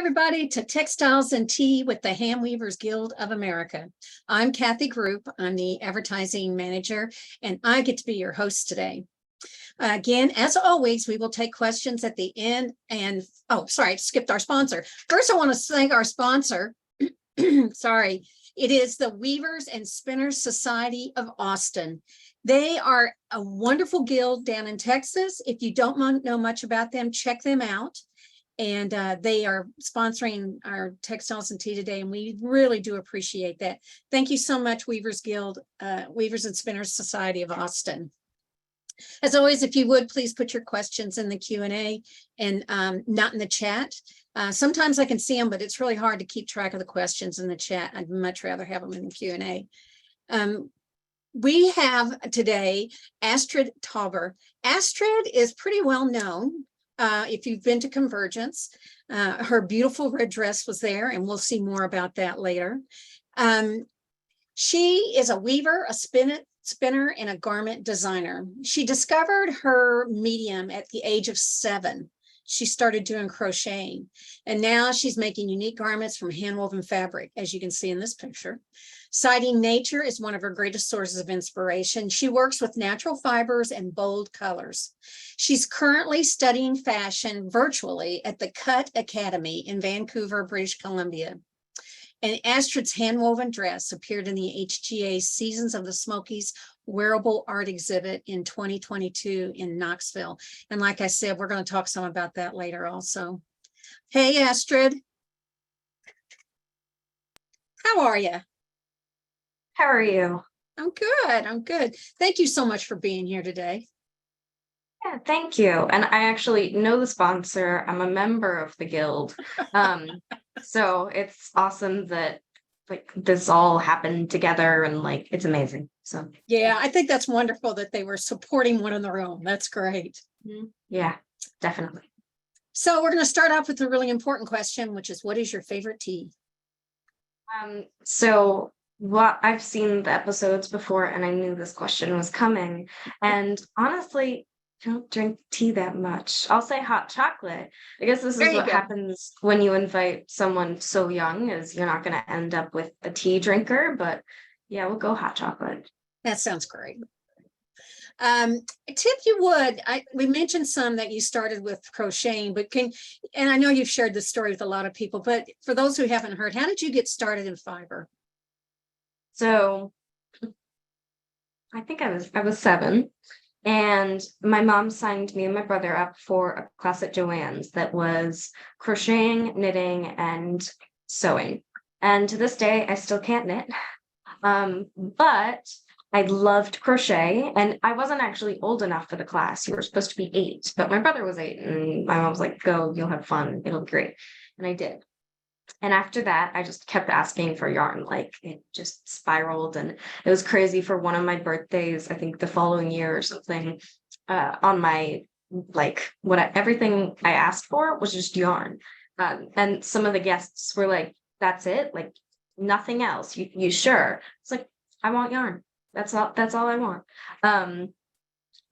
everybody, to Textiles and Tea with the Handweavers Guild of America. I'm Kathy Group. I'm the advertising manager, and I get to be your host today. Again, as always, we will take questions at the end. And I skipped our sponsor. First, I want to thank our sponsor. Sorry, it is the Weavers and Spinners Society of Austin. They are a wonderful guild down in Texas. If you don't know much about them, check them out. And they are sponsoring our Textiles and Tea today, and we really do appreciate that. Thank you so much, Weavers Guild, Weavers and Spinners Society of Austin. As always, if you would, please put your questions in the Q&A and not in the chat. Sometimes I can see them, but it's really hard to keep track of the questions in the chat. I'd much rather have them in the Q&A. We have today Astrid Tauber. Astrid is pretty well known. If you've been to Convergence, her beautiful red dress was there, and we'll see more about that later. She is a weaver, a spinner, and a garment designer. She discovered her medium at the age of 7. She started doing crocheting, and now she's making unique garments from handwoven fabric, as you can see in this picture. Citing nature is one of her greatest sources of inspiration. She works with natural fibers and bold colors. She's currently studying fashion virtually at the Cut Academy in Vancouver, British Columbia. And Astrid's handwoven dress appeared in the HGA Seasons of the Smokies Wearable Art Exhibit in 2022 in Knoxville. And like I said, we're going to talk some about that later also. Hey, Astrid. How are you? How are you? I'm good. I'm good. Thank you so much for being here today. Yeah, thank you. And I actually know the sponsor. I'm a member of the guild. So it's awesome that like this all happened together, and like it's amazing. So yeah, I think that's wonderful that they were supporting one of their own. That's great. Yeah, definitely. So we're going to start off with a really important question, which is, what is your favorite tea? So I've seen the episodes before, and I knew this question was coming. And honestly, I don't drink tea that much. I'll say hot chocolate. I guess this is what happens when you invite someone so young, is you're not going to end up with a tea drinker. But yeah, we'll go hot chocolate. That sounds great. Tip, you would, we mentioned some that you started with crocheting, but and I know you've shared this story with a lot of people, but for those who haven't heard, how did you get started in fiber? So I think I was 7, and my mom signed me and my brother up for a class at Joann's that was crocheting, knitting, and sewing. And to this day, I still can't knit. But I loved crochet, and I wasn't actually old enough for the class. You were supposed to be 8, but my brother was 8, and my mom was like, go, you'll have fun. It'll be great. And I did. And after that, I just kept asking for yarn. Like it just spiraled, and it was crazy. For one of my birthdays, I think the following year or something, on my everything I asked for was just yarn. And some of the guests were like, "That's it? Like nothing else? You sure?" It's like, I want yarn. That's all I want.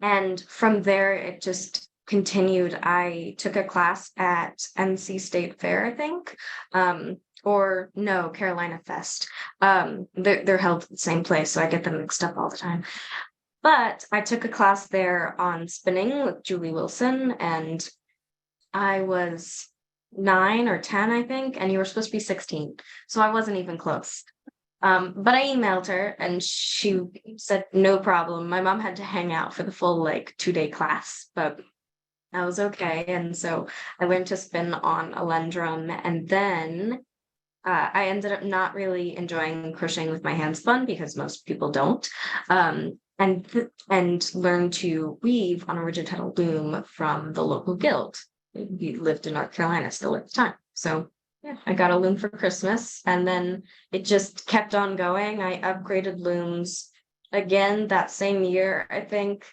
And from there, it just continued. I took a class at NC State Fair, I think, or no, Carolina Fest. They're held at the same place, so I get them mixed up all the time. But I took a class there on spinning with Julie Wilson, and I was 9 or 10, I think, and you were supposed to be 16, so I wasn't even close. But I emailed her, and she said no problem. My mom had to hang out for the full 2-day class, but I was okay. And so I learned to spin on a Lendrum, and then I ended up not really enjoying crocheting with my hand spun, because most people don't, and learned to weave on a rigid heddle loom from the local guild. We lived in North Carolina still at the time. So yeah, I got a loom for Christmas, and then it just kept on going. I upgraded looms again that same year, I think,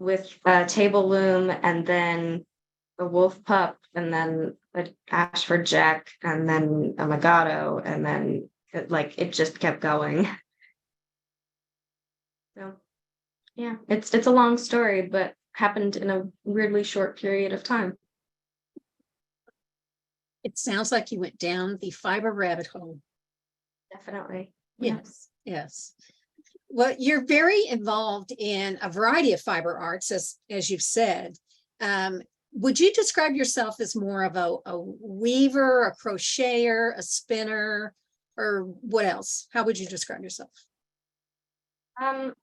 with a table loom, and then a wolf pup, and then an Ashford Jack, and then a Megado, and then it just kept going. So yeah, it's a long story, but happened in a weirdly short period of time. It sounds like you went down the fiber rabbit hole. Definitely. Yes, yes. Well, you're very involved in a variety of fiber arts, as you've said. Would you describe yourself as more of a weaver, a crocheter, a spinner, or what else? How would you describe yourself?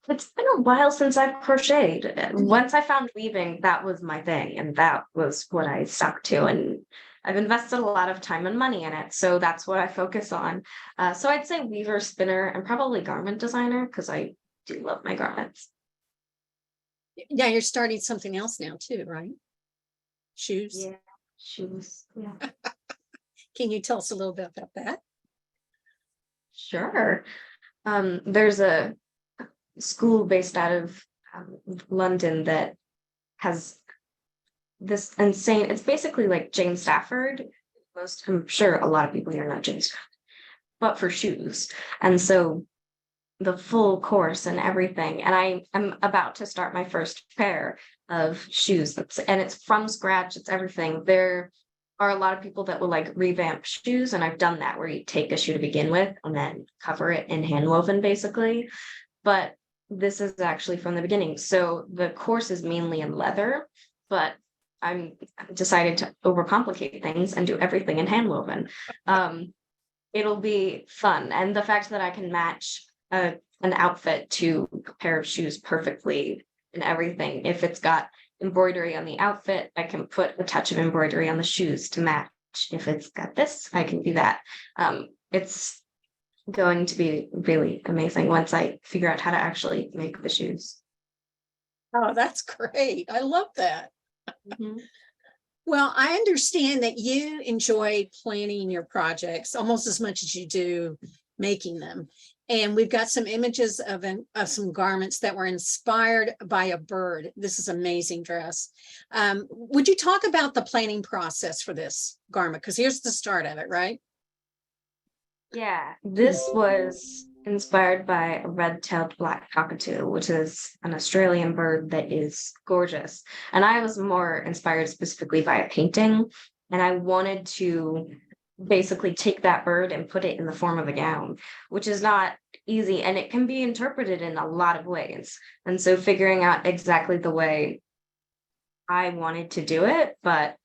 It's been a while since I've crocheted. Once I found weaving, that was my thing, and that was what I stuck to. And I've invested a lot of time and money in it, so that's what I focus on. So I'd say weaver, spinner, and probably garment designer because I do love my garments. Yeah, you're starting something else now too, right? Shoes. Yeah, shoes. Yeah, Can you tell us a little bit about that? sure. There's a school based out of London that has this insane, it's basically like Jane Stafford. I'm sure a lot of people here know Jane Stafford, but for shoes. And so the full course and everything. And I am about to start my first pair of shoes. And it's from scratch, it's everything. There are a lot of people that will like revamp shoes, and I've done that where you take a shoe to begin with and then cover it in hand woven basically. But this is actually from the beginning. So the course is mainly in leather, but I'm decided to overcomplicate things and do everything in hand woven. It'll be fun. And the fact that I can match an outfit to a pair of shoes perfectly and everything. If it's got embroidery on the outfit, I can put a touch of embroidery on the shoes to match. If it's got this, I can do that. It's going to be really amazing once I figure out how to actually make the shoes. Oh, that's great. I love that. Mhm. Well, I understand that you enjoy planning your projects almost as much as you do making them. And we've got some images of some garments that were inspired by a bird. This is an amazing dress. Would you talk about the planning process for this garment? Because here's the start of it, right? Yeah, this was inspired by a red-tailed black cockatoo, which is an Australian bird that is gorgeous. And I was more inspired specifically by a painting, and I wanted to basically take that bird and put it in the form of a gown, which is not easy, and it can be interpreted in a lot of ways. And so figuring out exactly the way I wanted to do it, but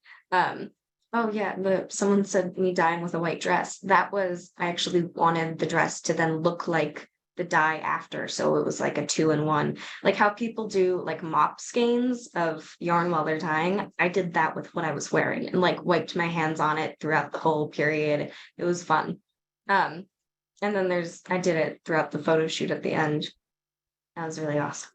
oh yeah, someone said me dyeing with a white dress. That was, I actually wanted the dress to then look like the dye after. So it was like a 2-in-1. Like how people do like mop skeins of yarn while they're dyeing. I did that with what I was wearing and like wiped my hands on it throughout the whole period. It was fun. And then I did it throughout the photo shoot at the end. That was really awesome.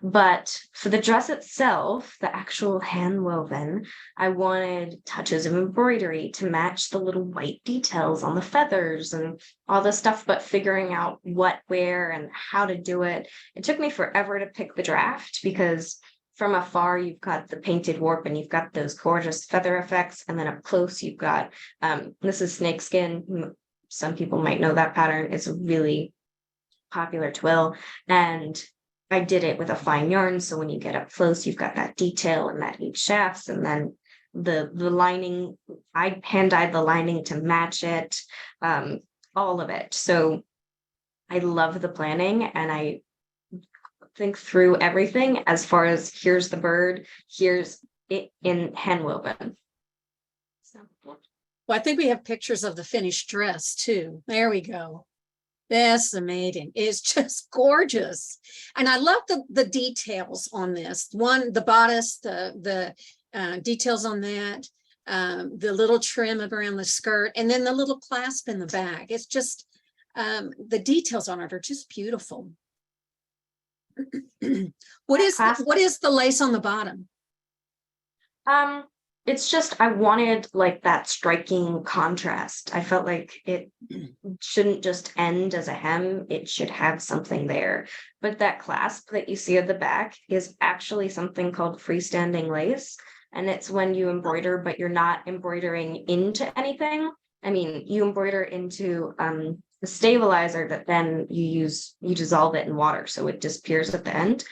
But for the dress itself, the actual hand woven, I wanted touches of embroidery to match the little white details on the feathers and all this stuff, but figuring out what, where, and how to do it. It took me forever to pick the draft because from afar, you've got the painted warp and you've got those gorgeous feather effects. And then up close, you've got, this is snakeskin. Some people might know that pattern. It's a really popular twill. And I did it with a fine yarn, so when you get up close, you've got that detail and that 8 shafts, and then the lining. I hand dyed the lining to match it, all of it. So I love the planning, and I think through everything as far as here's the bird, here's it in hand woven. So, Well, I think we have pictures of the finished dress too. There we go. That's amazing. It's just gorgeous. And I love the details on this. One, the bodice, the details on that, the little trim around the skirt, and then the little clasp in the back. It's just, the details on it are just beautiful. What is the lace on the bottom? It's just I wanted like that striking contrast. I felt like it shouldn't just end as a hem, it should have something there. But that clasp that you see at the back is actually something called freestanding lace. And it's when you embroider, but you're not embroidering into anything. I mean, you embroider into a stabilizer that then you dissolve it in water so it disappears at the end.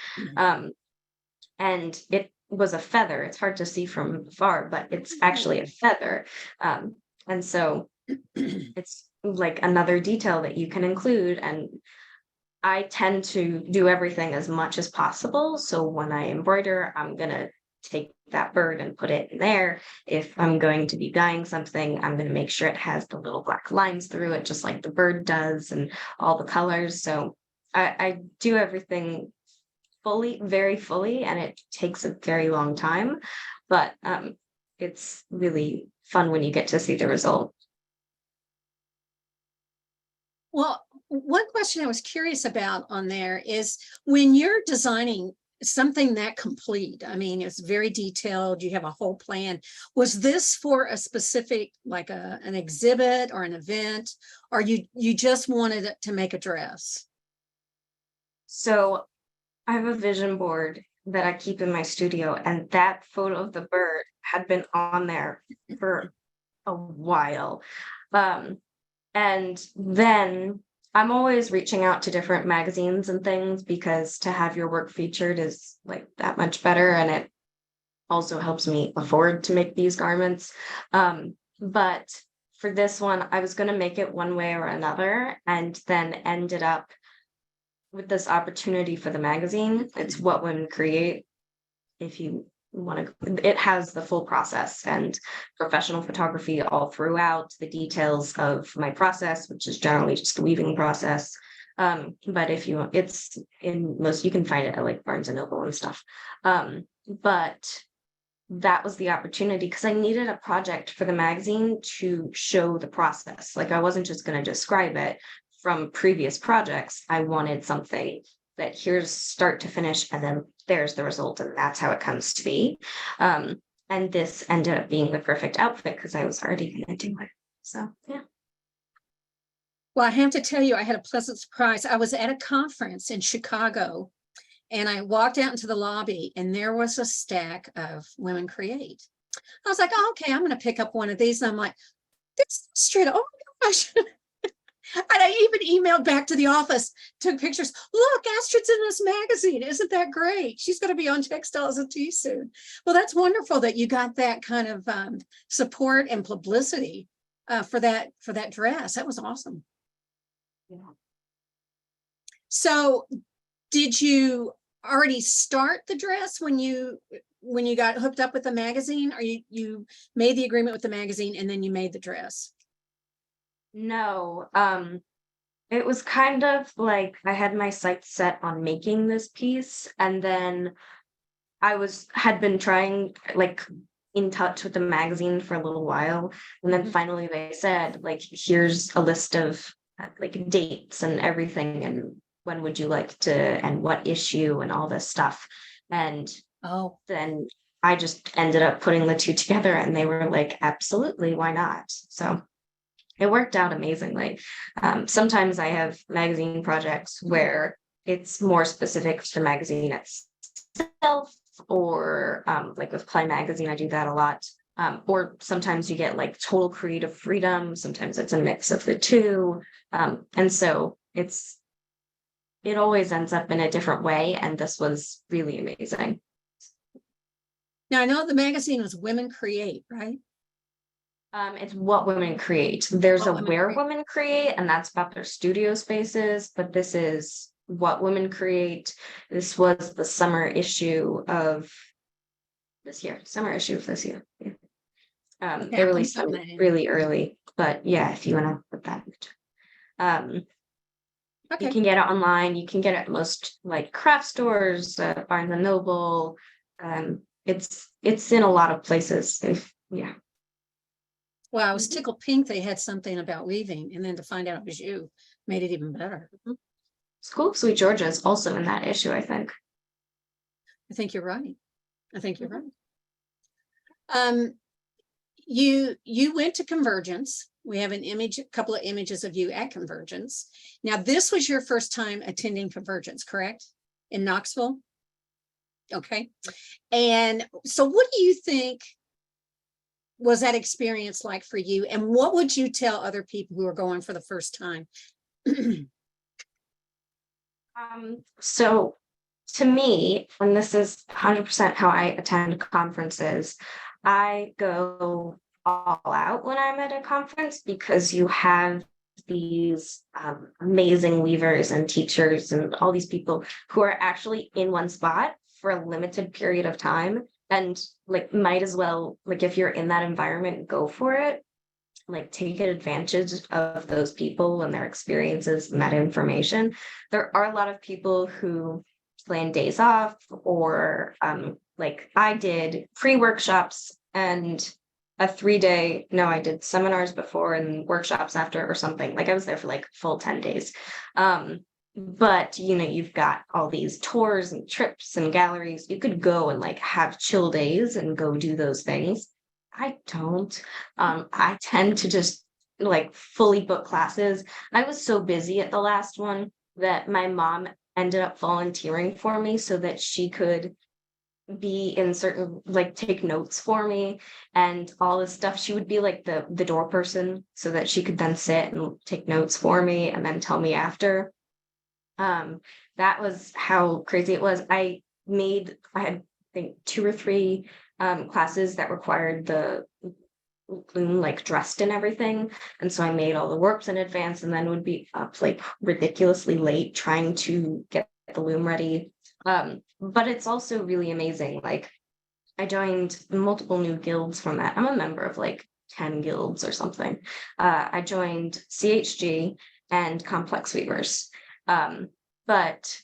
And it was a feather. It's hard to see from far, but it's actually a feather. And so it's like another detail that you can include. And I tend to do everything as much as possible. So when I embroider, I'm going to take that bird and put it in there. If I'm going to be dyeing something, I'm going to make sure it has the little black lines through it, just like the bird does, and all the colors. So I do everything fully, very fully, and it takes a very long time, but it's really fun when you get to see the result. Well, one question I was curious about on there is when you're designing something that complete, I mean, it's very detailed, you have a whole plan. Was this for a specific, like an exhibit or an event, or you just wanted it to make a dress? So I have a vision board that I keep in my studio, and that photo of the bird had been on there for a while. And then I'm always reaching out to different magazines and things, because to have your work featured is like that much better, and it also helps me afford to make these garments. But for this one, I was going to make it one way or another, and then ended up with this opportunity for the magazine. It's What Women Create. If you want to, it has the full process and professional photography all throughout, the details of my process, which is generally just a weaving process. But if you, it's in most, you can find it at like Barnes and Noble and stuff. But that was the opportunity, because I needed a project for the magazine to show the process. Like, I wasn't just going to describe it from previous projects. I wanted something that here's start to finish, and then there's the result, and that's how it comes to be. And this ended up being the perfect outfit because I was already going to do it. So, yeah. Well, I have to tell you, I had a pleasant surprise. I was at a conference in Chicago, and I walked out into the lobby, and there was a stack of Women Create. I was like, oh, okay, I'm going to pick up one of these. And I'm like, this is Astrid. Oh my gosh. And I even emailed back to the office, took pictures. Look, Astrid's in this magazine. Isn't that great? She's going to be on Textiles Tea soon. Well, that's wonderful that you got that kind of support and publicity for that dress. That was awesome. Yeah. So did you already start the dress when you got hooked up with the magazine, or you made the agreement with the magazine and then you made the dress? No, it was kind of like I had my sights set on making this piece, and then I had been trying, like, in touch with the magazine for a little while, and then finally they said, like, here's a list of like dates and everything, and when would you like to, and what issue, and all this stuff. And then I just ended up putting the two together, and they were like, absolutely, why not? So it worked out amazingly. Sometimes I have magazine projects where it's more specific to the magazine itself, or like with Play Magazine, I do that a lot. Or sometimes you get like total creative freedom. Sometimes it's a mix of the two. And so it always ends up in a different way. And this was really amazing. Now, I know the magazine was Women Create, right? It's What Women Create. There's What Where Women Create, and that's about their studio spaces, but this is What Women Create. This was the summer issue of this year. Yeah. They released them really early, but yeah, if you want to put that okay. You can get it online. You can get it at most like craft stores, Barnes and Noble. It's in a lot of places. Yeah. Well, I was tickled pink they had something about weaving, and then to find out it was you made it even better. School of Sweet Georgia is also in that issue, I think. I think you're right. You went to Convergence. We have a couple of images of you at Convergence. Now, this was your first time attending Convergence, correct? In Knoxville? Okay. And so what do you think was that experience like for you? And what would you tell other people who are going for the first time? So to me, and this is 100% how I attend conferences, I go all out when I'm at a conference because you have these amazing weavers and teachers and all these people who are actually in one spot for a limited period of time, and like might as well, like if you're in that environment, go for it, like take advantage of those people and their experiences and that information. There are a lot of people who plan days off, or like I did pre-workshops and a 3-day, no, I did seminars before and workshops after or something. Like I was there for like full 10 days. But you know, you've got all these tours and trips and galleries. You could go and like have chill days and go do those things. I don't. I tend to just like fully book classes. I was so busy at the last one that my mom ended up volunteering for me so that she could be in certain, like take notes for me and all this stuff. She would be like the door person so that she could then sit and take notes for me and then tell me after. That was how crazy it was. I had, I think, 2 or 3 classes that required the loom like dressed and everything. And so I made all the works in advance and then would be up like ridiculously late trying to get the loom ready. But it's also really amazing. Like I joined multiple new guilds from that. I'm a member of like 10 guilds or something. I joined CHG and Complex Weavers. But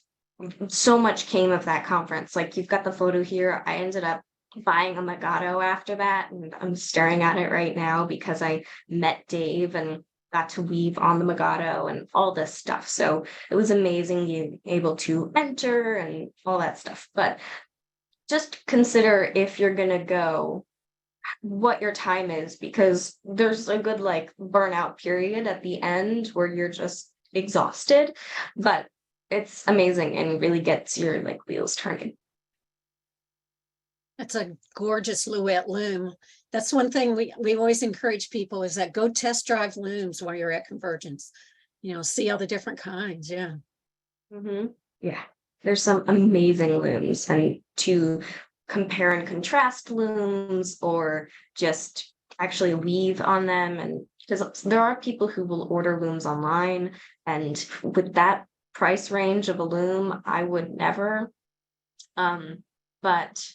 so much came of that conference. Like you've got the photo here. I ended up buying a Megado after that, and I'm staring at it right now because I met Dave and got to weave on the Megado and all this stuff. So it was amazing being able to enter and all that stuff. But just consider if you're gonna go what your time is, because there's a good like burnout period at the end where you're just exhausted, but it's amazing and really gets your like wheels turning. That's a gorgeous Louette loom. That's one thing we always encourage people is that go test drive looms while you're at Convergence. You know, see all the different kinds. Yeah. Yeah, there's some amazing looms, and to compare and contrast looms or just actually weave on them. And because there are people who will order looms online, and with that price range of a loom, I would never. But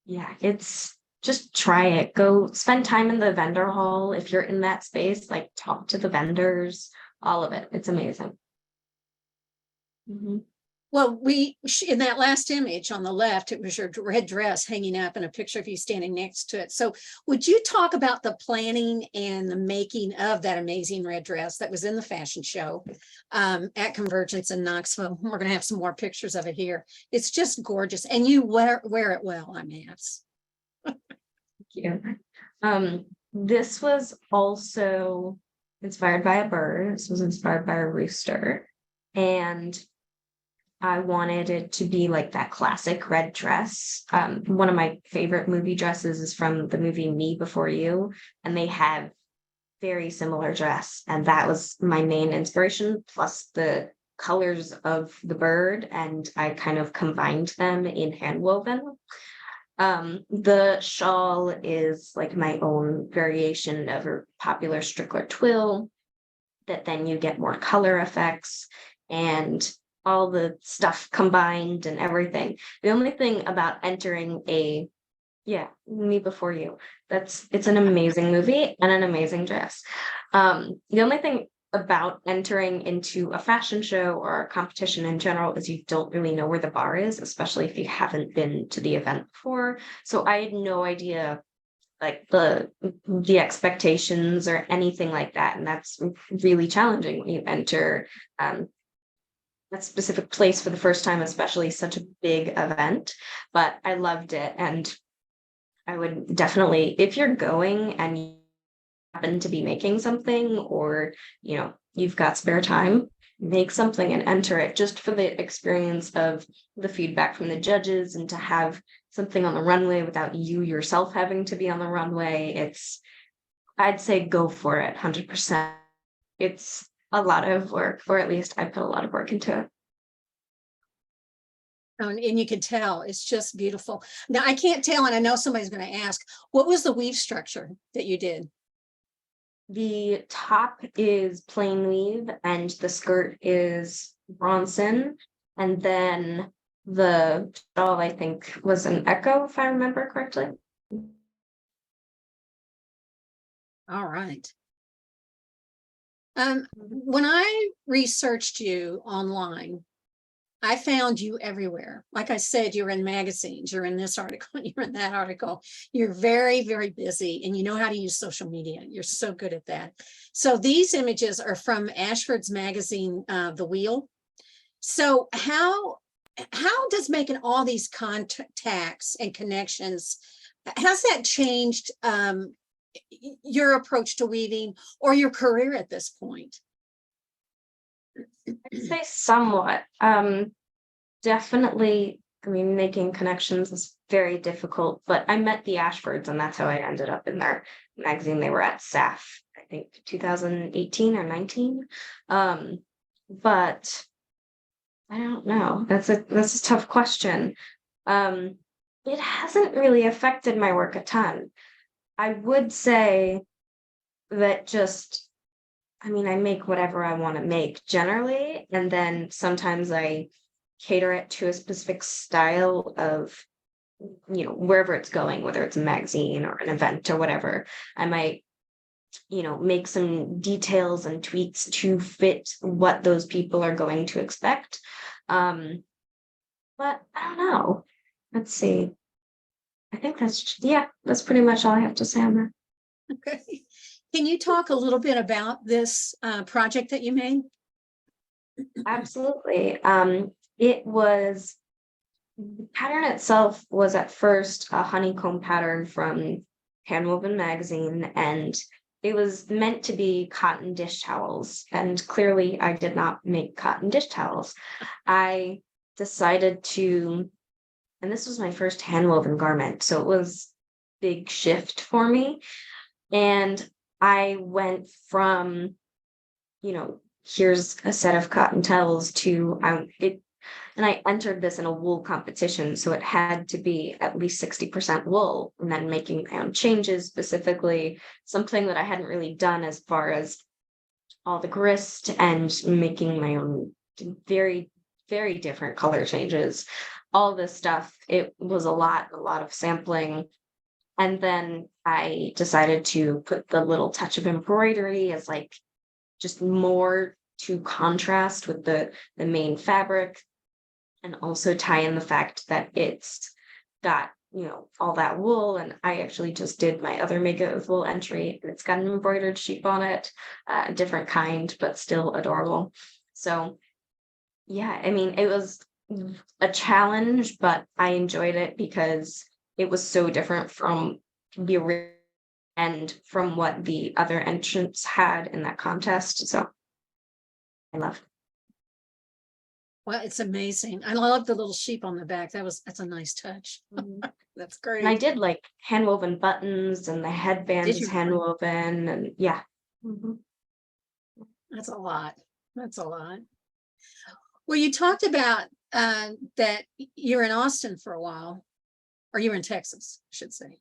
yeah, it's just try it. Go spend time in the vendor hall if you're in that space, like talk to the vendors, all of it. It's amazing. Well, in that last image on the left, it was your red dress hanging up and a picture of you standing next to it. So would you talk about the planning and the making of that amazing red dress that was in the fashion show at Convergence in Knoxville? We're going to have some more pictures of it here. It's just gorgeous. And you wear it well, I mean. Thank you. This was also inspired by a bird. This was inspired by a rooster. And I wanted it to be like that classic red dress. One of my favorite movie dresses is from the movie Me Before You, and they have very similar dress. And that was my main inspiration, plus the colors of the bird. And I kind of combined them in handwoven. The shawl is like my own variation of a popular Strickler twill that then you get more color effects and all the stuff combined and everything. The only thing about entering Me Before You, it's an amazing movie and an amazing dress. The only thing about entering into a fashion show or a competition in general is you don't really know where the bar is, especially if you haven't been to the event before. So I had no idea like the expectations or anything like that. And that's really challenging when you enter that specific place for the first time, especially such a big event. But I loved it. And I would definitely, if you're going and you happen to be making something, or you've got spare time, make something and enter it, just for the experience of the feedback from the judges and to have something on the runway without you yourself having to be on the runway. I'd say go for it 100%. It's a lot of work, or at least I put a lot of work into it. And you can tell it's just beautiful. Now I can't tell, and I know somebody's going to ask, what was the weave structure that you did? The top is plain weave and the skirt is Bronson. And then the shawl, I think, was an Echo, if I remember correctly. All right. When I researched you online, I found you everywhere. Like I said, you're in magazines, you're in this article, you're in that article. You're very, very busy and you know how to use social media. You're so good at that. So these images are from Ashford's magazine, The Wheel. So how does making all these contacts and connections, has that changed your approach to weaving or your career at this point? I'd say somewhat. Definitely, I mean, making connections is very difficult, but I met the Ashfords and that's how I ended up in their magazine. They were at SAF, I think 2018 or 19. But I don't know. That's a tough question. It hasn't really affected my work a ton. I would say that just, I mean, I make whatever I want to make generally, and then sometimes I cater it to a specific style of, wherever it's going, whether it's a magazine or an event or whatever. I might, make some details and tweaks to fit what those people are going to expect. But I don't know. Let's see. I think that's pretty much all I have to say on that. Okay. Can you talk a little bit about this project that you made? Absolutely. The pattern itself was at first a honeycomb pattern from Handwoven magazine, and it was meant to be cotton dish towels. And clearly I did not make cotton dish towels. I decided to, and this was my first handwoven garment, so it was a big shift for me. And I went from, here's a set of cotton towels to and I entered this in a wool competition, so it had to be at least 60% wool, and then making my own changes, specifically something that I hadn't really done as far as all the grist and making my own very, very different color changes. All this stuff, it was a lot of sampling. And then I decided to put the little touch of embroidery as like just more to contrast with the main fabric, and also tie in the fact that it's got, all that wool. And I actually just did my other Make It With Wool entry, and it's got an embroidered sheep on it, a different kind, but still adorable. So yeah, I mean, it was a challenge, but I enjoyed it because it was so different from the original and from what the other entrants had in that contest. So I loved it. Well, it's amazing. I love the little sheep on the back. That's a nice touch. That's great. And I did like handwoven buttons, and the headband is you? handwoven, and yeah. That's a lot. That's a lot. Well, you talked about that you're in Austin for a while, or you were in Texas, I should say.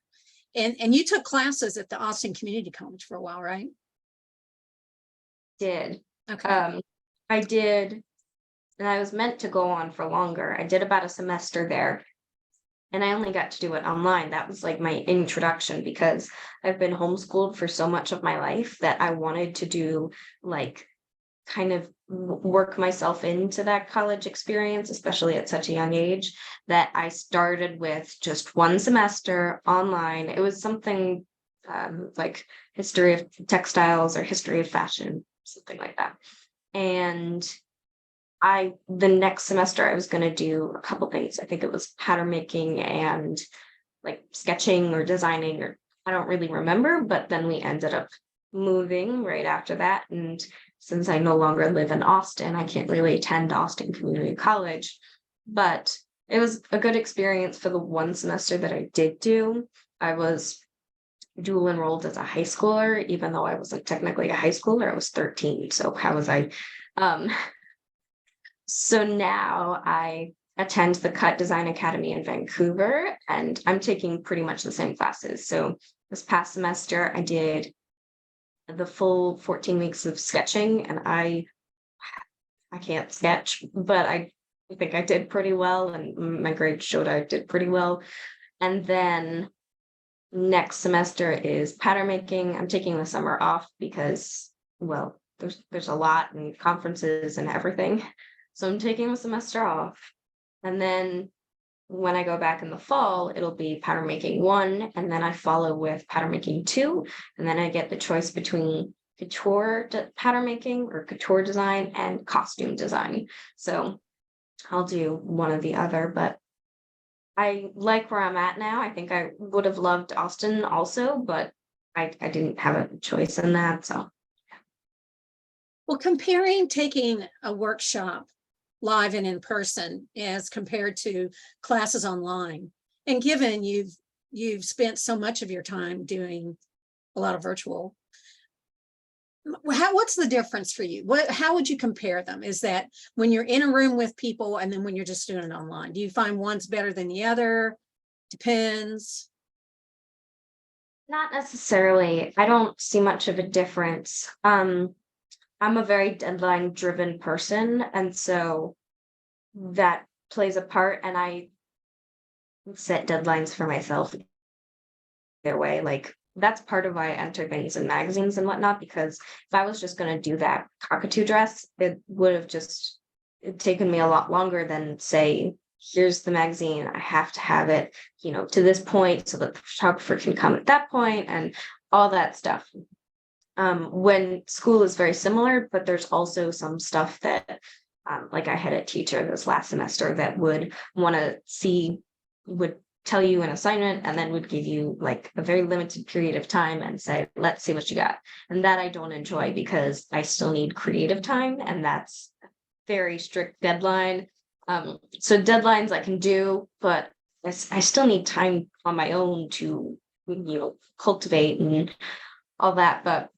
And you took classes at the Austin Community College for a while, right? Did. Okay. I did, and I was meant to go on for longer. I did about a semester there, and I only got to do it online. That was like my introduction, because I've been homeschooled for so much of my life that I wanted to do like kind of work myself into that college experience, especially at such a young age, that I started with just one semester online. It was something like history of textiles or history of fashion, something like that. And the next semester I was going to do a couple things. I think it was pattern making and like sketching or designing, or I don't really remember, but then we ended up moving right after that. And since I no longer live in Austin, I can't really attend Austin Community College, but it was a good experience for the one semester that I did do. I was dual enrolled as a high schooler, even though I wasn't technically a high schooler. I was 13. So how was I? So now I attend the Cut Design Academy in Vancouver, and I'm taking pretty much the same classes. So this past semester, I did the full 14 weeks of sketching, and I can't sketch, but I think I did pretty well, and my grades showed I did pretty well. And then next semester is pattern making. I'm taking the summer off because, well, there's a lot and conferences and everything. So I'm taking the semester off. And then when I go back in the fall, it'll be pattern making 1, and then I follow with pattern making 2, and then I get the choice between couture pattern making or couture design and costume design. So I'll do one or the other, but I like where I'm at now. I think I would have loved Austin also, but I didn't have a choice in that. So, Well, comparing taking a workshop live and in person as compared to classes online, and given you've spent so much of your time doing a lot of virtual, what's the difference for you? How would you compare them? Is that when you're in a room with people and then when you're just doing it online? Do you find one's better than the other? Depends. not necessarily. I don't see much of a difference. I'm a very deadline driven person, and so that plays a part, and I set deadlines for myself their way. Like, that's part of why I enter things in magazines and whatnot, because if I was just going to do that cockatoo dress, it would have just taken me a lot longer than, say, here's the magazine, I have to have it, to this point so that the photographer can come at that point and all that stuff. When school is very similar, but there's also some stuff that, like I had a teacher this last semester that would tell you an assignment and then would give you like a very limited period of time and say, let's see what you got. And that I don't enjoy because I still need creative time, and that's a very strict deadline. So deadlines I can do, but I still need time on my own to, cultivate and all that. But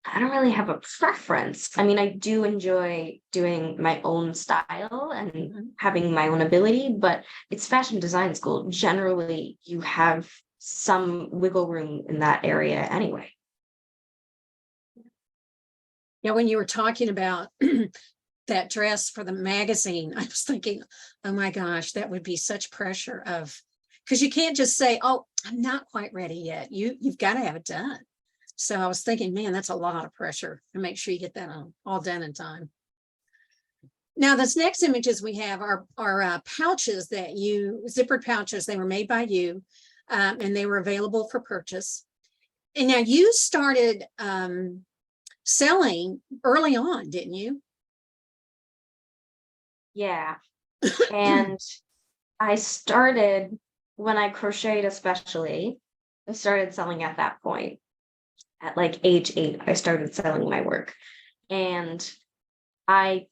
I don't really have a preference. I mean, I do enjoy doing my own style and having my own ability, but it's fashion design school. Generally, you have some wiggle room in that area anyway. Yeah, when you were talking about that dress for the magazine, I was thinking, oh my gosh, that would be such pressure because you can't just say, oh, I'm not quite ready yet. You've got to have it done. So I was thinking, man, that's a lot of pressure to make sure you get that all done in time. Now, this next images we have are pouches that zippered pouches. They were made by you, and they were available for purchase. And now you started selling early on, didn't you? Yeah. And I started when I crocheted, especially, I started selling at that point. At like age 8, I started selling my work, and I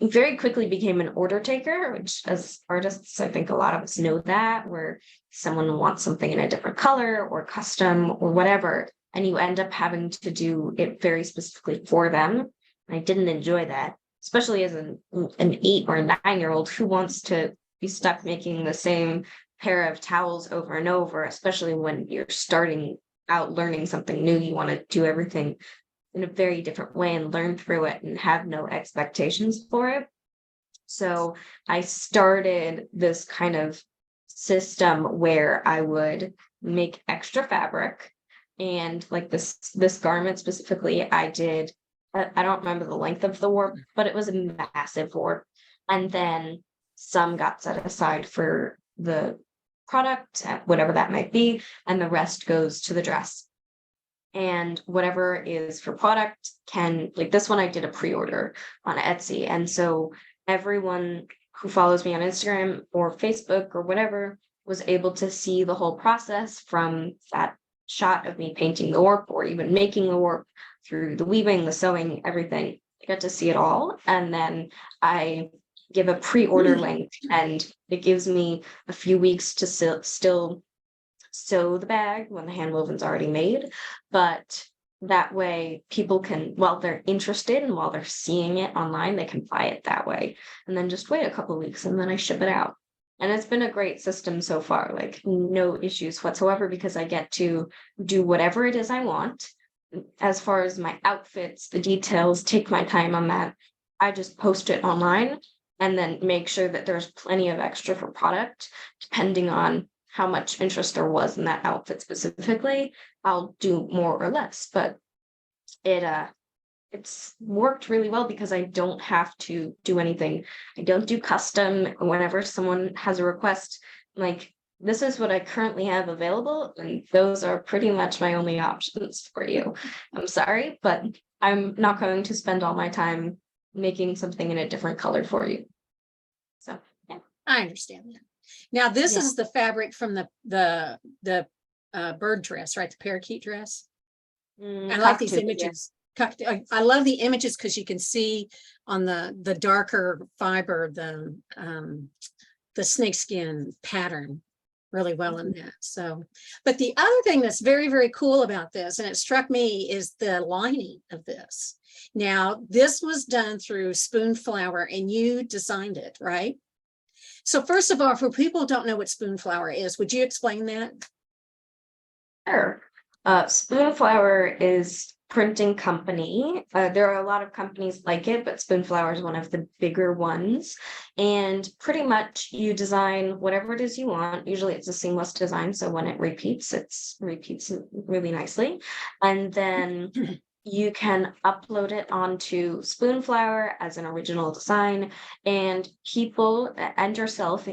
very quickly became an order taker, which as artists, I think a lot of us know that, where someone wants something in a different color or custom or whatever, and you end up having to do it very specifically for them. And I didn't enjoy that, especially as an 8 or 9-year-old who wants to be stuck making the same pair of towels over and over, especially when you're starting out learning something new. You want to do everything in a very different way and learn through it and have no expectations for it. So I started this kind of system where I would make extra fabric, and like this garment specifically, I don't remember the length of the warp, but it was a massive warp, and then some got set aside for the product, whatever that might be, and the rest goes to the dress. And whatever is for product like this one, I did a pre-order on Etsy. And so everyone who follows me on Instagram or Facebook or whatever was able to see the whole process, from that shot of me painting the warp or even making the warp, through the weaving, the sewing, everything. I got to see it all. And then I give a pre-order link, and it gives me a few weeks to still sew the bag when the handwoven's already made. But that way people can, while they're interested and while they're seeing it online, they can buy it that way, and then just wait a couple of weeks and then I ship it out. And it's been a great system so far, like no issues whatsoever, because I get to do whatever it is I want. As far as my outfits, the details, take my time on that. I just post it online and then make sure that there's plenty of extra for product, depending on how much interest there was in that outfit specifically. I'll do more or less, but it's worked really well because I don't have to do anything. I don't do custom. Whenever someone has a request, like, this is what I currently have available, and those are pretty much my only options for you. I'm sorry, but I'm not going to spend all my time making something in a different color for you. So yeah. I understand that. Now, this Yeah. is the fabric from the bird dress, right? The parakeet dress. I like these Cockatoo, yeah. images. I love the images because you can see on the darker fiber the snakeskin pattern really well in that. So, but the other thing that's very, very cool about this, and it struck me, is the lining of this. Now, this was done through Spoon Flower, and you designed it, right? So first of all, for people who don't know what Spoon Flower is, would you explain that? Sure. Spoon Flower is printing company. There are a lot of companies like it, but Spoon Flower is one of the bigger ones. And pretty much you design whatever it is you want. Usually it's a seamless design, so when it repeats really nicely. And then you can upload it onto Spoon Flower as an original design, and people and yourself,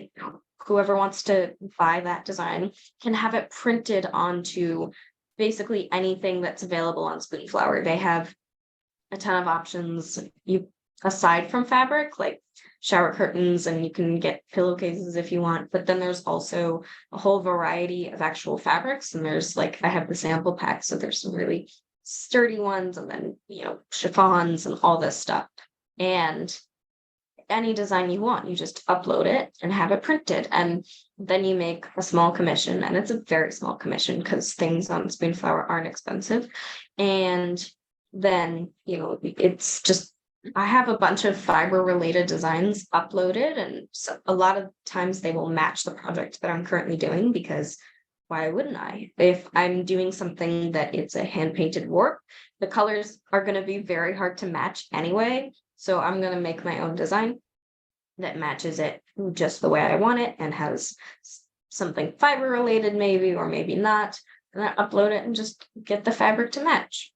whoever wants to buy that design, can have it printed onto basically anything that's available on Spoon Flower. They have a ton of options. Aside from fabric, like shower curtains, and you can get pillowcases if you want, but then there's also a whole variety of actual fabrics. And there's, like, I have the sample pack, so there's some really sturdy ones, and then, chiffons and all this stuff. And any design you want, you just upload it and have it printed, and then you make a small commission, and it's a very small commission because things on Spoon Flower aren't expensive. And then it's just, I have a bunch of fiber related designs uploaded, and so a lot of times they will match the project that I'm currently doing, because why wouldn't I? If I'm doing something that it's a hand painted warp, the colors are going to be very hard to match anyway. So I'm going to make my own design that matches it just the way I want it, and has something fiber related maybe, or maybe not, and then upload it and just get the fabric to match.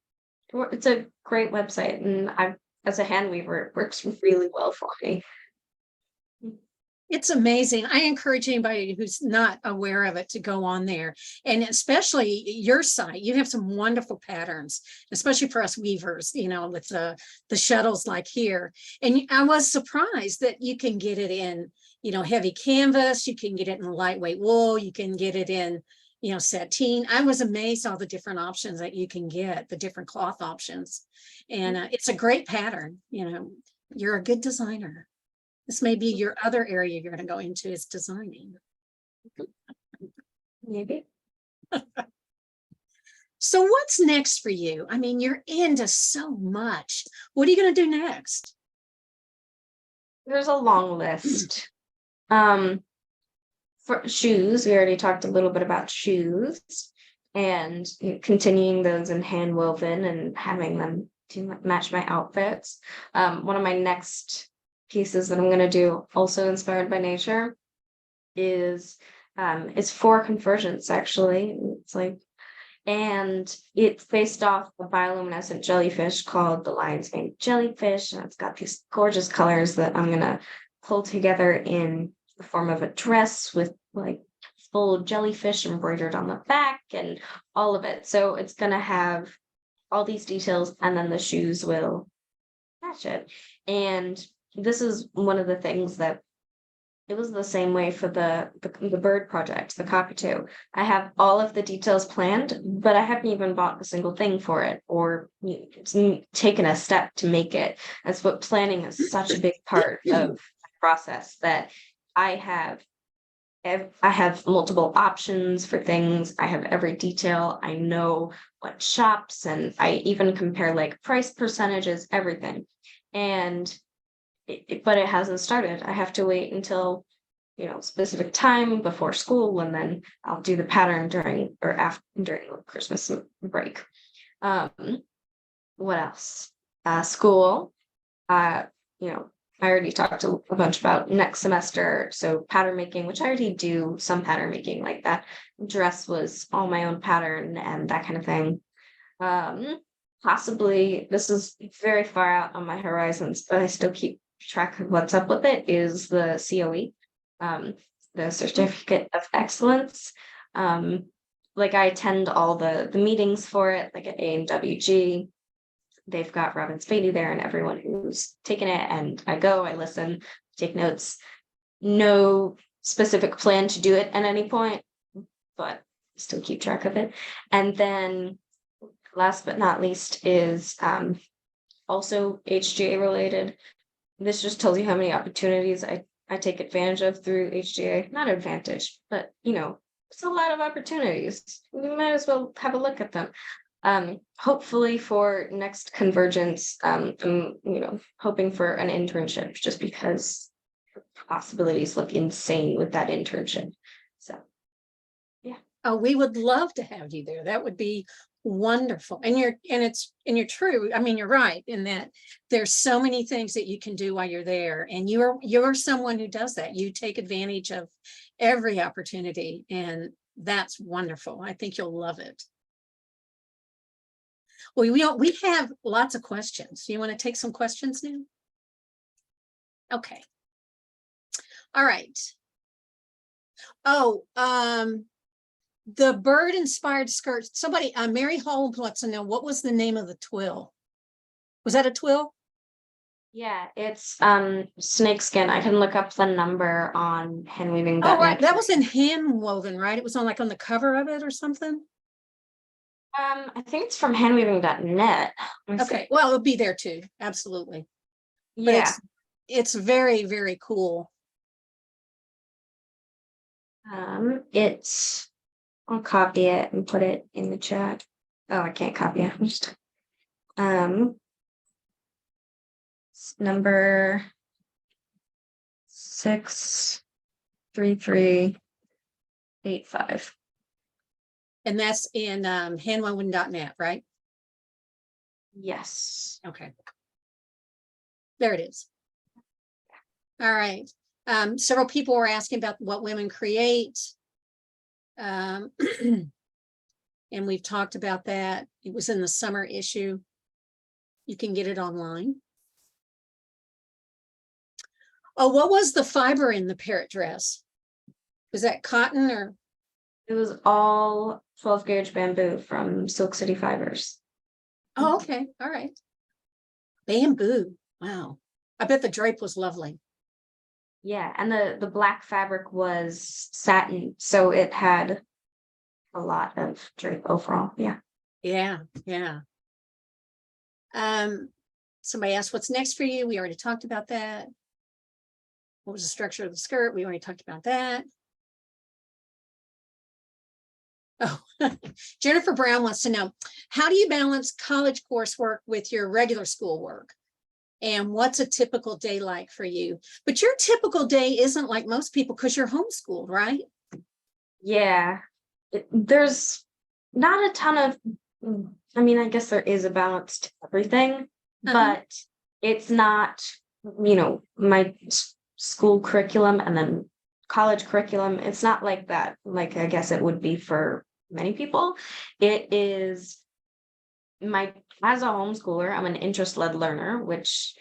It's a great website, and as a hand weaver, it works really well for me. It's amazing. I encourage anybody who's not aware of it to go on there, and especially your site. You have some wonderful patterns, especially for us weavers, with the shuttles like here. And I was surprised that you can get it in, heavy canvas, you can get it in lightweight wool, you can get it in, sateen. I was amazed all the different options that you can get, the different cloth options. And it's a great pattern. You're a good designer. This may be your other area you're going to go into, is designing. Maybe. So what's next for you? I mean, you're into so much. What are you going to do next? There's a long list. For shoes, we already talked a little bit about shoes, and continuing those in hand woven and having them to match my outfits. One of my next pieces that I'm going to do, also inspired by nature, is for convergence, actually. And it's based off a bioluminescent jellyfish called the lion's mane jellyfish, and it's got these gorgeous colors that I'm going to pull together in the form of a dress with, like, full jellyfish embroidered on the back and all of it. So it's going to have all these details, and then the shoes will match it. And this is one of the things that, it was the same way for the bird project, the cockatoo. I have all of the details planned, but I haven't even bought a single thing for it, or taken a step to make it. That's what planning is such a big part of the process, that I have I have multiple options for things. I have every detail. I know what shops, and I even compare like price percentages, everything. And but it hasn't started. I have to wait until, specific time before school, and then I'll do the pattern during or after during the Christmas break. What else? School. Uh, I already talked a bunch about next semester. So pattern making, which I already do some pattern making, like that dress was all my own pattern and that kind of thing. Possibly this is very far out on my horizons, but I still keep track of what's up with it, is the COE, the Certificate of Excellence. Like I attend all the meetings for it, like at ANWG. They've got Robin Spady there and everyone who's taken it, and I go, I listen, take notes. No specific plan to do it at any point, but still keep track of it. And then last but not least is also HGA related. This just tells you how many opportunities I take advantage of through HGA. Not advantage, but it's a lot of opportunities. We might as well have a look at them. Hopefully for next convergence, I'm hoping for an internship, just because possibilities look insane with that internship. So yeah. Oh, we would love to have you there. That would be wonderful. And you're true. I mean, you're right in that there's so many things that you can do while you're there. And you're someone who does that. You take advantage of every opportunity, and that's wonderful. I think you'll love it. Well, we have lots of questions. You want to take some questions now? Okay. All right. Oh, the bird inspired skirt. Somebody, Mary Hall wants to know, what was the name of the twill? Was that a twill? Yeah, it's snakeskin. I can look up the number on handweaving.net. Oh, right. That was in Handwoven, right? It was on the cover of it or something. I think it's from handweaving.net. Okay, well, it'll be there too. Absolutely. But Yeah. it's very, very cool. I'll copy it and put it in the chat. Oh, I can't copy it. Just number 63385. And that's in handwoven.net, right? Yes. Okay. There it is. All right. Several people were asking about what women create. And we've talked about that. It was in the summer issue. You can get it online. Oh, what was the fiber in the parrot dress? Was that cotton or? It was all 12 gauge bamboo from Silk City Fibers. Oh, okay. All right. Bamboo. Wow. I bet the drape was lovely. Yeah, and the black fabric was satin, so it had a lot of drape overall. Yeah. Yeah, yeah. Somebody asked, what's next for you? We already talked about that. What was the structure of the skirt? We already talked about that. Oh, Jennifer Brown wants to know, how do you balance college coursework with your regular schoolwork? And what's a typical day like for you? But your typical day isn't like most people because you're homeschooled, right? Yeah. There's not a ton of, I guess there is a balance to everything, but it's not, my school curriculum and then college curriculum. It's not like that. Like, I guess it would be for many people. It is as a homeschooler, I'm an interest-led learner, which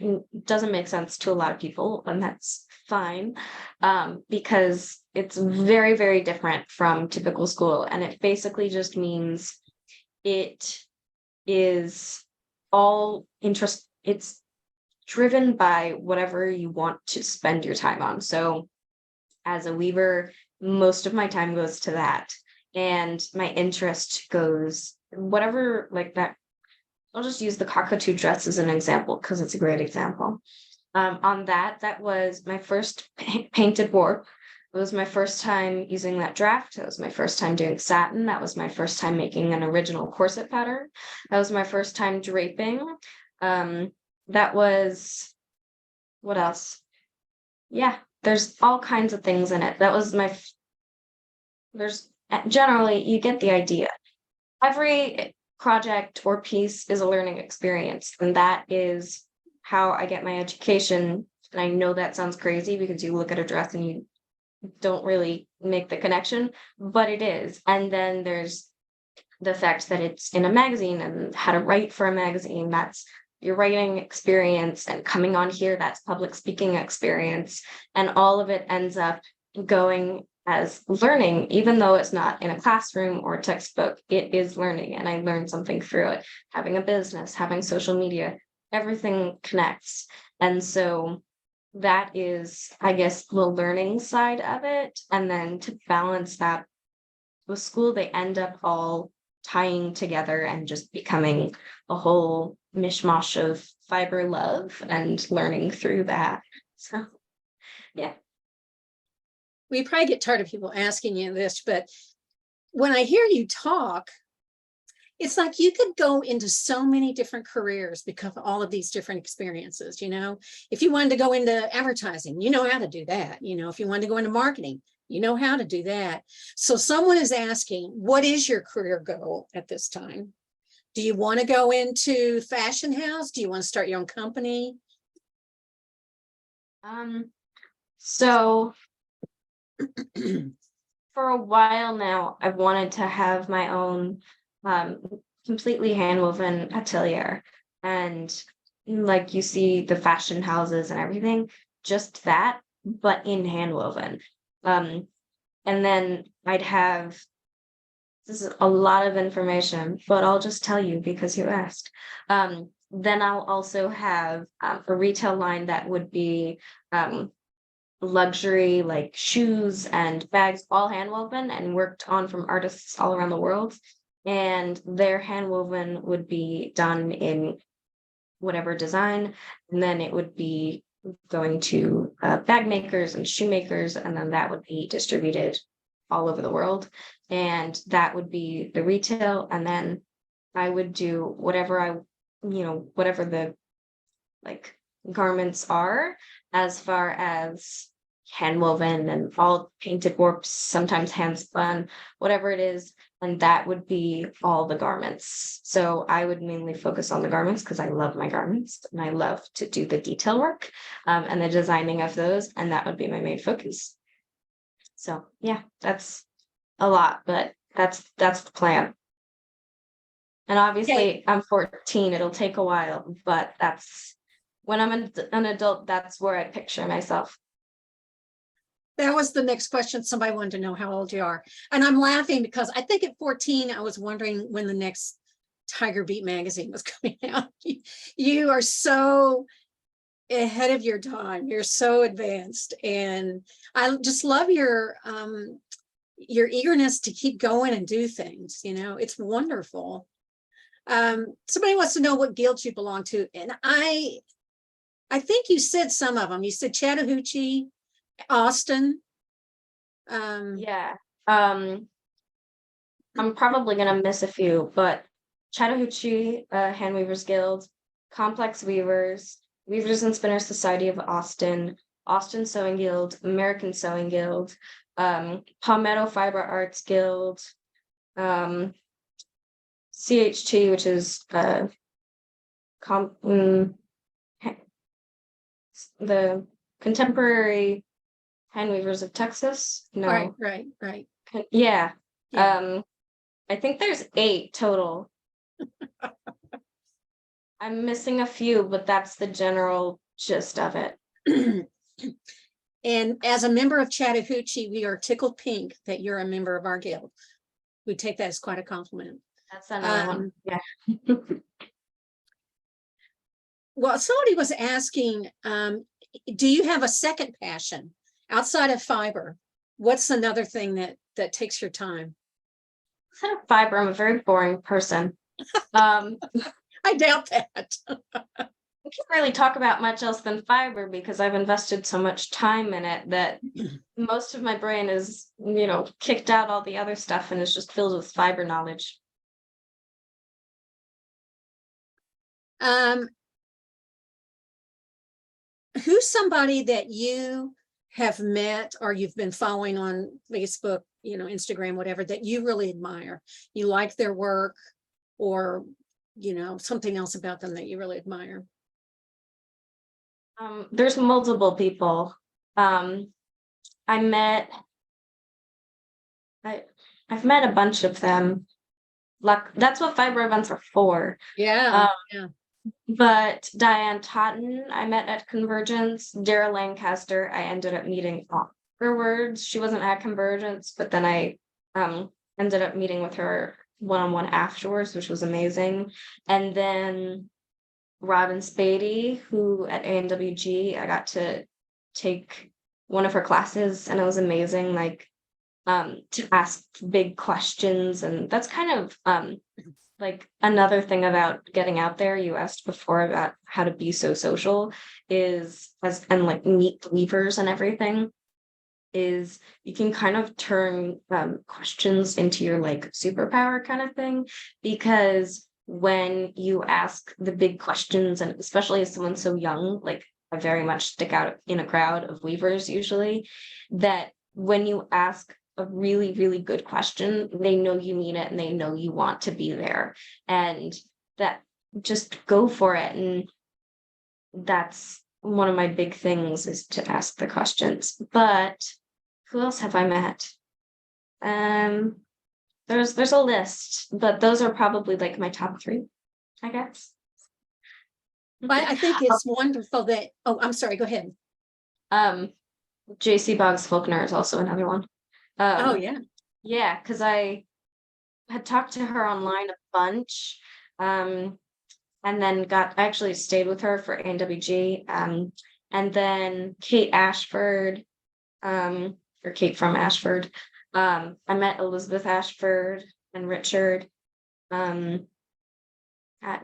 doesn't make sense to a lot of people, and that's fine, because it's very, very different from typical school. And it basically just means it is all interest. It's driven by whatever you want to spend your time on. So as a weaver, most of my time goes to that. And my interest goes whatever, like that. I'll just use the cockatoo dress as an example because it's a great example. On that was my first painted warp. It was my first time using that draft. It was my first time doing satin. That was my first time making an original corset pattern. That was my first time draping. That was, what else? Yeah, there's all kinds of things in it. That was there's generally, you get the idea. Every project or piece is a learning experience, and that is how I get my education. And I know that sounds crazy because you look at a dress and you don't really make the connection, but it is. And then there's the fact that it's in a magazine and how to write for a magazine. That's your writing experience, and coming on here, that's public speaking experience. And all of it ends up going as learning, even though it's not in a classroom or a textbook, it is learning. And I learned something through it. Having a business, having social media, everything connects. And so that is, I guess, the learning side of it. And then to balance that with school, they end up all tying together and just becoming a whole mishmash of fiber love and learning through that. So, yeah. We probably get tired of people asking you this, but when I hear you talk, it's like you could go into so many different careers because of all of these different experiences. If you wanted to go into advertising, you know how to do that. If you wanted to go into marketing, you know how to do that. So someone is asking, what is your career goal at this time? Do you want to go into fashion house? Do you want to start your own company? So for a while now, I've wanted to have my own completely handwoven atelier. And like you see the fashion houses and everything, just that, but in handwoven. And then I'd have, this is a lot of information, but I'll just tell you because you asked. Then I'll also have a retail line that would be luxury, like shoes and bags, all handwoven and worked on from artists all around the world. And their handwoven would be done in whatever design, and then it would be going to bag makers and shoemakers, and then that would be distributed all over the world. And that would be the retail. And then I would do whatever whatever the like garments are, as far as handwoven and all painted warps, sometimes hand spun, whatever it is. And that would be all the garments. So I would mainly focus on the garments because I love my garments and I love to do the detail work and the designing of those. And that would be my main focus. So yeah, that's a lot, but that's the plan. And obviously, Okay. I'm 14, it'll take a while, but that's when I'm an adult, that's where I picture myself. That was the next question. Somebody wanted to know how old you are. And I'm laughing because I think at 14, I was wondering when the next Tiger Beat magazine was coming out. You are so ahead of your time. You're so advanced. And I just love your eagerness to keep going and do things. It's wonderful. Somebody wants to know what guilds you belong to. And I think you said some of them. You said Chattahoochee, Austin. Yeah. I'm probably gonna miss a few, but Chattahoochee, Handweavers Guild, Complex Weavers, Weavers and Spinners Society of Austin, Austin Sewing Guild, American Sewing Guild, Palmetto Fiber Arts Guild, CHT, which is the Contemporary Handweavers of Texas. No. Right. Yeah. Yeah. I think there's 8 total. I'm missing a few, but that's the general gist of it. And as a member of Chattahoochee, we are tickled pink that you're a member of our guild. We take that as quite a compliment. That's another one. Yeah. Well, somebody was asking, do you have a second passion outside of fiber? What's another thing that takes your time? Outside of fiber, I'm a very boring person. I doubt that. I can't really talk about much else than fiber because I've invested so much time in it that most of my brain is, kicked out all the other stuff and is just filled with fiber knowledge. Um, who's somebody that you have met or you've been following on Facebook, Instagram, whatever, that you really admire? You like their work, or, something else about them that you really admire? There's multiple people. I've met a bunch of them. That's what fiber events are for. Yeah. Yeah. But Diane Totten, I met at Convergence. Dara Lancaster, I ended up meeting afterwards. She wasn't at Convergence, but then I ended up meeting with her one-on-one afterwards, which was amazing. And then Robin Spady, who at ANWG, I got to take one of her classes, and it was amazing, to ask big questions. And that's kind of like another thing about getting out there. You asked before about how to be so social and meet weavers and everything, is you can kind of turn questions into your superpower kind of thing, because when you ask the big questions, and especially as someone so young, I very much stick out in a crowd of weavers usually, that when you ask a really, really good question, they know you mean it and they know you want to be there, and that just go for it. And that's one of my big things, is to ask the questions. But who else have I met? There's a list, but those are probably my top 3, I guess. But I think it's wonderful that, oh, I'm sorry, go ahead. JC Boggs Faulkner is also another one. Oh, yeah. Yeah, because I had talked to her online a bunch, and then I actually stayed with her for ANWG, and then Kate Ashford, or Kate from Ashford. I met Elizabeth Ashford and Richard.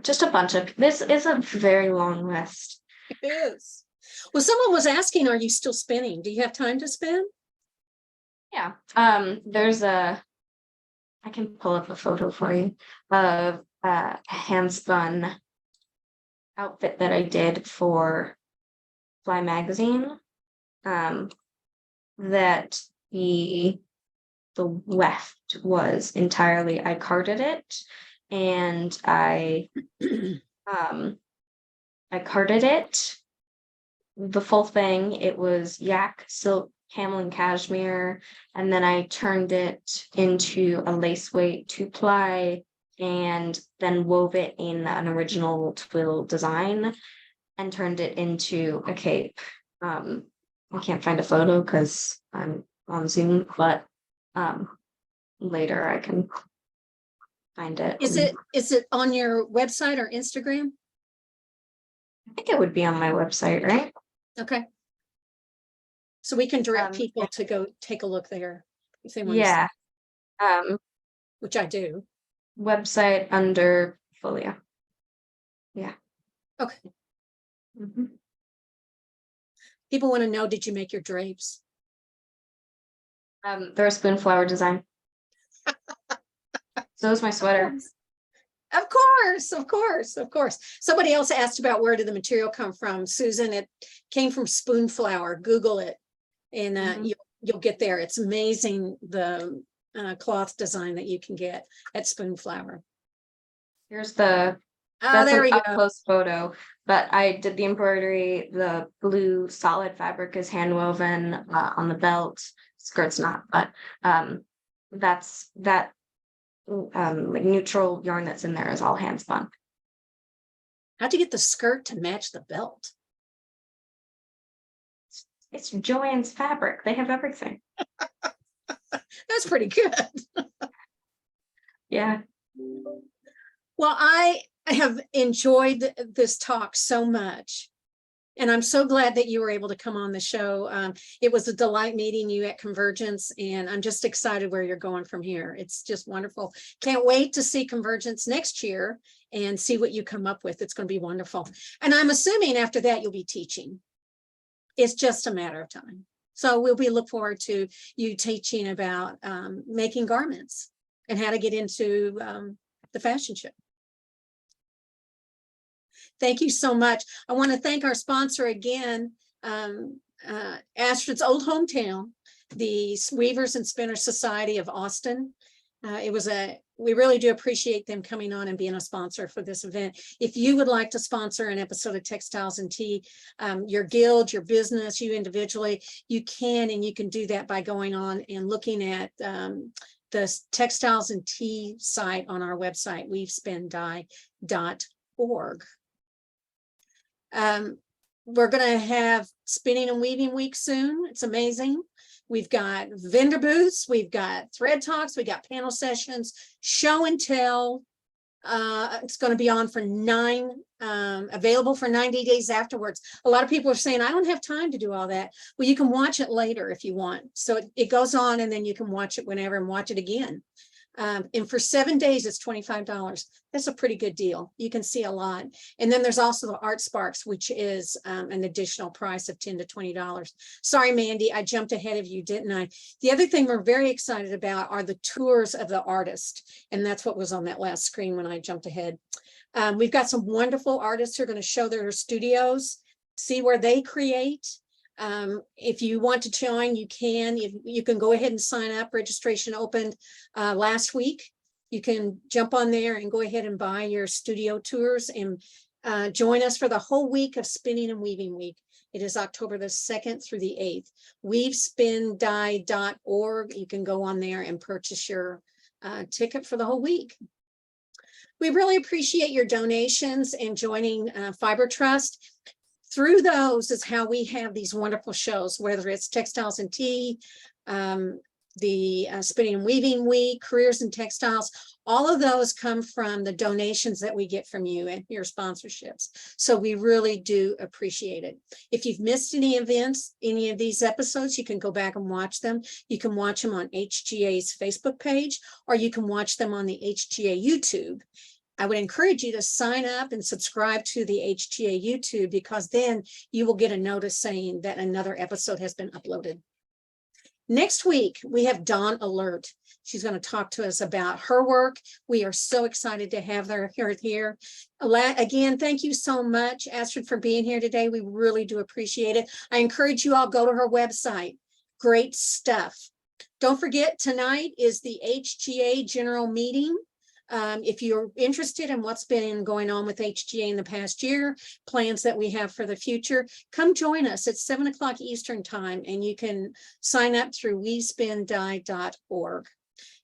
Just a bunch of, this is a very long list. It is. Well, someone was asking, are you still spinning? Do you have time to spin? Yeah. I can pull up a photo for you of a hand spun outfit that I did for Fly Magazine. That the weft was entirely, I carded it, and I carded it, the full thing. It was yak, silk, camel, and cashmere, and then I turned it into a lace weight 2-ply, and then wove it in an original twill design and turned it into a cape. I can't find a photo because I'm on Zoom, but later I can find it. Is it on your website or Instagram? I think it would be on my website, right? Okay. So we can direct people to go take a look there if they want. Yeah. Which I do. Website under Folia. Yeah. Okay. Mm-hmm. People want to know, did you make your drapes? They're a spoon flower design. So is my sweater. Of course, of course, of course. Somebody else asked about where did the material come from. Susan, it came from spoon flower. Google it, and you'll get there. It's amazing the cloth design that you can get at spoon flower. Here's the that's an up close photo, but I did the embroidery. The blue solid fabric is hand woven on the belt. Skirt's not, but that's that neutral yarn that's in there is all hand spun. How'd you get the skirt to match the belt? It's Joann's fabric. They have everything. That's pretty good. Yeah. Well, I have enjoyed this talk so much. And I'm so glad that you were able to come on the show. It was a delight meeting you at Convergence, and I'm just excited where you're going from here. It's just wonderful. Can't wait to see Convergence next year and see what you come up with. It's going to be wonderful. And I'm assuming after that you'll be teaching. It's just a matter of time. So we look forward to you teaching about making garments and how to get into the fashion show. Thank you so much. I want to thank our sponsor again, Astrid's old hometown, the Weavers and Spinners Society of Austin. We really do appreciate them coming on and being a sponsor for this event. If you would like to sponsor an episode of Textiles and Tea, your guild, your business, you individually, you can, and you can do that by going on and looking at the Textiles and Tea site on our website, weavespindye.org. We're going to have Spinning and Weaving Week soon. It's amazing. We've got vendor booths, we've got thread talks, we got panel sessions, show and tell. It's going to be on for available for 90 days afterwards. A lot of people are saying, I don't have time to do all that. Well, you can watch it later if you want. So it goes on, and then you can watch it whenever and watch it again. And for 7 days, it's $25. That's a pretty good deal. You can see a lot. And then there's also the Art Sparks, which is an additional price of $10 to $20. Sorry, Mandy, I jumped ahead of you, didn't I? The other thing we're very excited about are the tours of the artist. And that's what was on that last screen when I jumped ahead. We've got some wonderful artists who are going to show their studios, see where they create. If you want to join, you can. You can go ahead and sign up. Registration opened last week. You can jump on there and go ahead and buy your studio tours and join us for the whole week of Spinning and Weaving Week. It is October the 2nd through the 8th. Weavespindye.org. You can go on there and purchase your ticket for the whole week. We really appreciate your donations and joining Fiber Trust. Through those is how we have these wonderful shows, whether it's Textiles and Tea, the Spinning and Weaving Week, Careers in Textiles. All of those come from the donations that we get from you and your sponsorships. So we really do appreciate it. If you've missed any events, any of these episodes, you can go back and watch them. You can watch them on HGA's Facebook page, or you can watch them on the HGA YouTube. I would encourage you to sign up and subscribe to the HGA YouTube, because then you will get a notice saying that another episode has been uploaded. Next week, we have Dawn Alert. She's going to talk to us about her work. We are so excited to have her here. Again, thank you so much, Astrid, for being here today. We really do appreciate it. I encourage you all, go to her website. Great stuff. Don't forget, tonight is the HGA General Meeting. If you're interested in what's been going on with HGA in the past year, plans that we have for the future, come join us at 7 o'clock Eastern time, and you can sign up through weavespindye.org.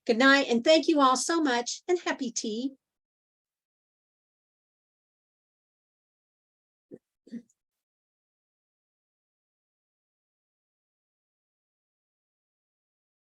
Good night, and thank you all so much, and happy tea.